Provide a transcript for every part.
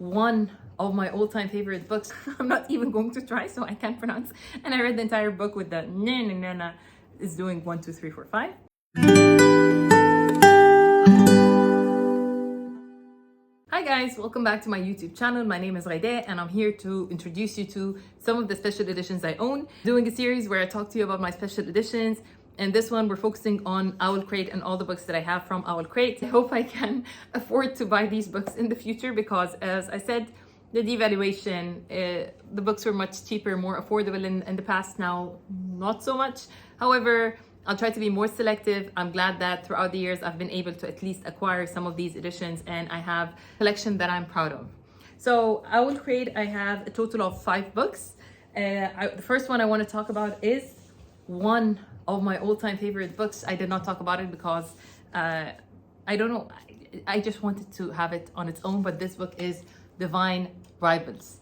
one of my all-time favorite books. I'm not even going to try, so I can't pronounce. And I read the entire book with the na is doing 1, 2, 3, 4, 5. Hi guys, welcome back to my YouTube channel. My name is Raide and I'm here to introduce you to some of the special editions I own. Doing a series where I talk to you about my special editions. And this one, we're focusing on Owlcrate and all the books that I have from Owlcrate. I hope I can afford to buy these books in the future because, as I said, the devaluation, the books were much cheaper, more affordable in the past. Now, not so much. However, I'll try to be more selective. I'm glad that throughout the years, I've been able to at least acquire some of these editions and I have a collection that I'm proud of. So Owlcrate, I have a total of 5 books. The first one I want to talk about is one of my all-time favorite books. I did not talk about it because I don't know, I just wanted to have it on its own, but this book is Divine Rivals.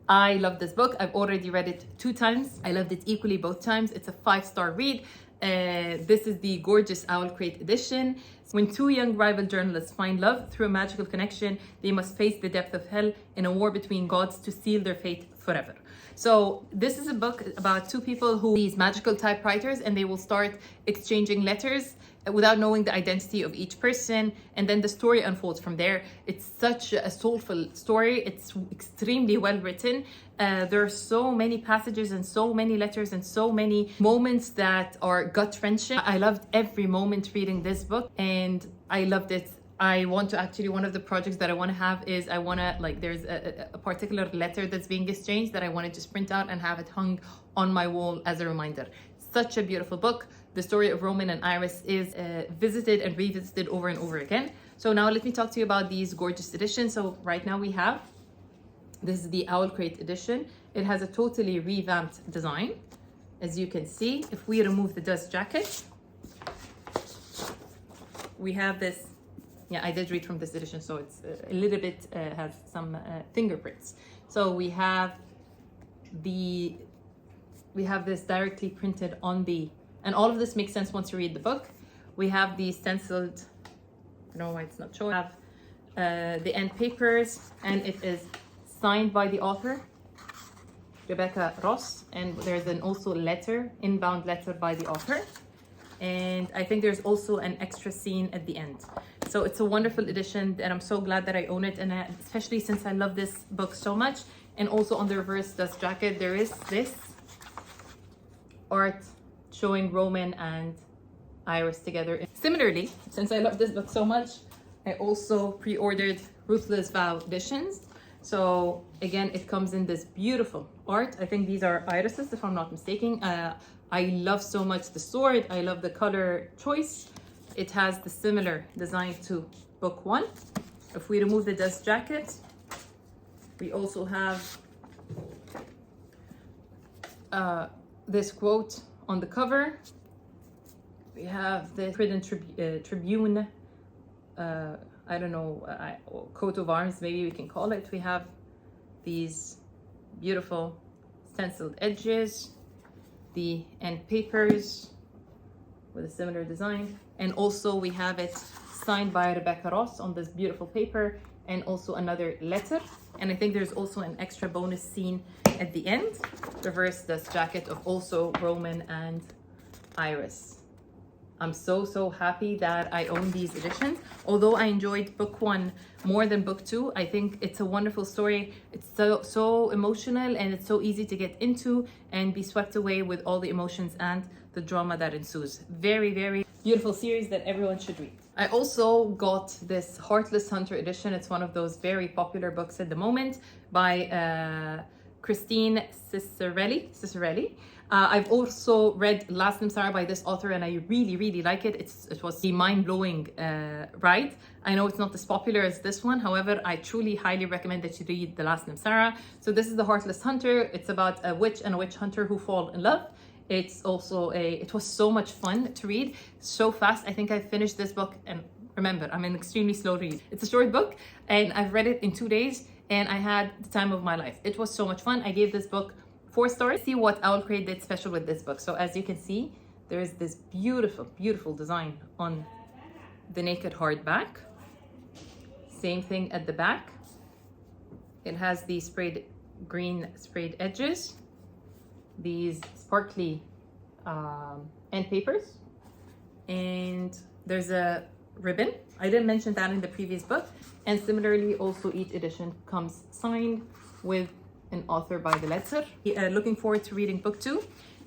I love this book. I've already read it 2 times. I loved it equally both times. It's a 5-star read. This is the gorgeous Owlcrate edition. When 2 young rival journalists find love through a magical connection, they must face the depth of hell in a war between gods to seal their fate forever. So this is a book about 2 people who are these magical typewriters, and they will start exchanging letters without knowing the identity of each person, and then the story unfolds from there. It's such a soulful story. It's extremely well written. There are so many passages and so many letters and so many moments that are gut-wrenching. I loved every moment reading this book and I loved it. I want to actually, one of the projects that I want to have is I want to, like, there's a particular letter that's being exchanged that I want to just print out and have it hung on my wall as a reminder. Such a beautiful book. The story of Roman and Iris is visited and revisited over and over again. So now let me talk to you about these gorgeous editions. So right now we have, this is the Owlcrate edition. It has a totally revamped design. As you can see, if we remove the dust jacket, we have this. Yeah, I did read from this edition, so it's a little bit, has some fingerprints. So we have this directly printed on the, and all of this makes sense once you read the book. We have the stenciled, I don't know why it's not showing. We have the end papers, and it is signed by the author, Rebecca Ross, and there's an also letter, inbound letter by the author. And I think there's also an extra scene at the end. So it's a wonderful edition and I'm so glad that I own it, and especially since I love this book so much. And also on the reverse dust jacket, there is this art showing Roman and Iris together. Similarly, since I love this book so much, I also pre-ordered Ruthless Vow editions. So again, it comes in this beautiful art. I think these are irises, if I'm not mistaken. I love so much the sword. I love the color choice. It has the similar design to book 1. If we remove the dust jacket, we also have this quote on the cover. We have the Tribune, I don't know, coat of arms, maybe we can call it. We have these beautiful stenciled edges, the end papers with a similar design, and also we have it signed by Rebecca Ross on this beautiful paper, and also another letter. And I think there's also an extra bonus scene at the end, reverse dust jacket of also Roman and Iris. I'm so happy that I own these editions. Although I enjoyed book 1 more than book 2, I think it's a wonderful story. It's so emotional and it's so easy to get into and be swept away with all the emotions and the drama that ensues. Very beautiful series that everyone should read. I also got this Heartless Hunter edition. It's one of those very popular books at the moment by Christine Cicerelli. I've also read Last Namsara by this author and I really like it. It was a mind-blowing ride. I know it's not as popular as this one. However, I truly highly recommend that you read The Last Namsara. So this is the Heartless Hunter. It's about a witch and a witch hunter who fall in love. It's also it was so much fun to read, so fast. I think I finished this book, and remember, I'm an extremely slow read. It's a short book and I've read it in 2 days and I had the time of my life. It was so much fun. I gave this book 4 stars. See what Owlcrate did special with this book. So as you can see, there is this beautiful design on the naked hardback. Same thing at the back. It has these green sprayed edges, these sparkly end papers, and there's a ribbon. I didn't mention that in the previous book. And similarly, also each edition comes signed with an author by the letter. Looking forward to reading book 2.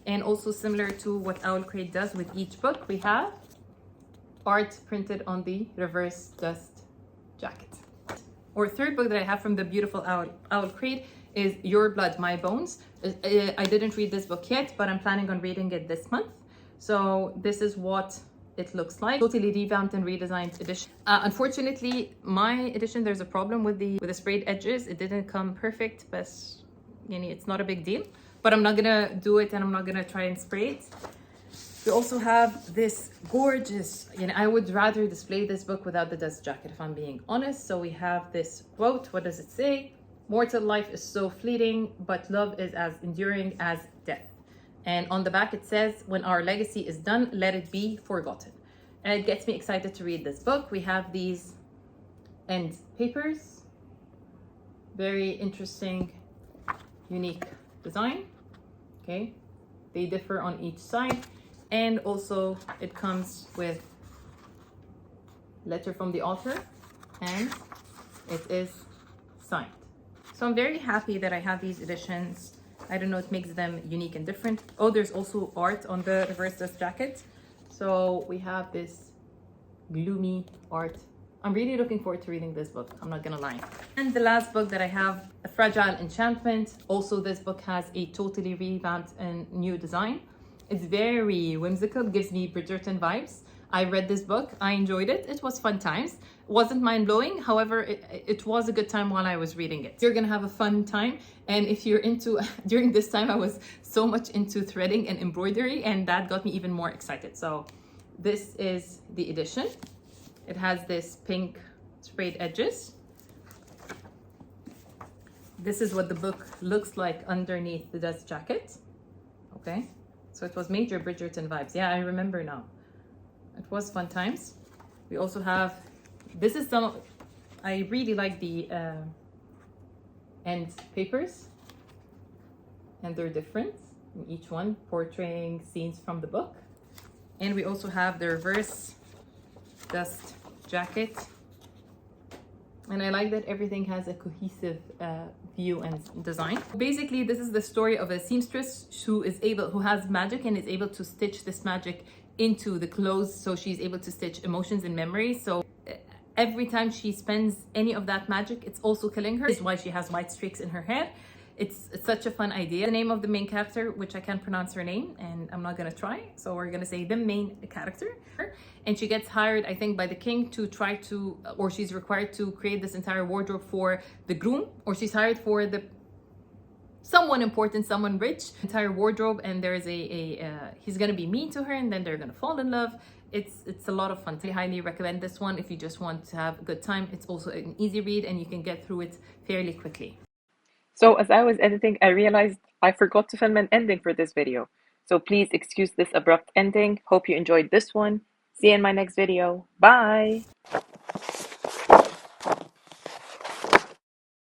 And also similar to what Owlcrate does with each book, we have art printed on the reverse dust jacket. Or third book that I have from the beautiful Owlcrate is Your Blood, My Bones. I didn't read this book yet, but I'm planning on reading it this month. So this is what it looks like. Totally revamped and redesigned edition. Unfortunately, my edition, there's a problem with the sprayed edges. It didn't come perfect, but it's not a big deal. But I'm not gonna do it, and I'm not gonna try and spray it. We also have this gorgeous, I would rather display this book without the dust jacket, if I'm being honest. So we have this quote. What does it say? Mortal life is so fleeting, but love is as enduring as death. And on the back it says, when our legacy is done, let it be forgotten. And it gets me excited to read this book. We have these end papers. Very interesting, unique design. Okay, they differ on each side. And also it comes with letter from the author, and it is signed. So I'm very happy that I have these editions. I don't know, it makes them unique and different. Oh, there's also art on the reverse dust jacket. So we have this gloomy art. I'm really looking forward to reading this book, I'm not gonna lie. And the last book that I have, A Fragile Enchantment. Also, this book has a totally revamped and new design. It's very whimsical, gives me Bridgerton vibes. I read this book, I enjoyed it. It was fun times. It wasn't mind-blowing, however, it was a good time while I was reading it. You're gonna have a fun time, and if you're into, during this time I was so much into threading and embroidery, and that got me even more excited. So this is the edition. It has this pink sprayed edges. This is what the book looks like underneath the dust jacket. Okay, so it was major Bridgerton vibes. Yeah, I remember now. It was fun times. We also have, this is some, I really like the end papers, and they're different in each one, portraying scenes from the book. And we also have the reverse dust jacket. And I like that everything has a cohesive view and design. Basically, this is the story of a seamstress who has magic and is able to stitch this magic into the clothes, so she's able to stitch emotions and memories. So every time she spends any of that magic, it's also killing her. This is why she has white streaks in her hair. It's such a fun idea. The name of the main character, which I can't pronounce her name, and I'm not gonna try, so we're gonna say the main character. And she gets hired, I think, by the king to try to, or she's required to create this entire wardrobe for the groom, or she's hired for someone important, someone rich, entire wardrobe, and there's he's gonna be mean to her, and then they're gonna fall in love. It's a lot of fun. I highly recommend this one if you just want to have a good time. It's also an easy read, and you can get through it fairly quickly. So as I was editing, I realized I forgot to film an ending for this video. So please excuse this abrupt ending. Hope you enjoyed this one. See you in my next video. Bye!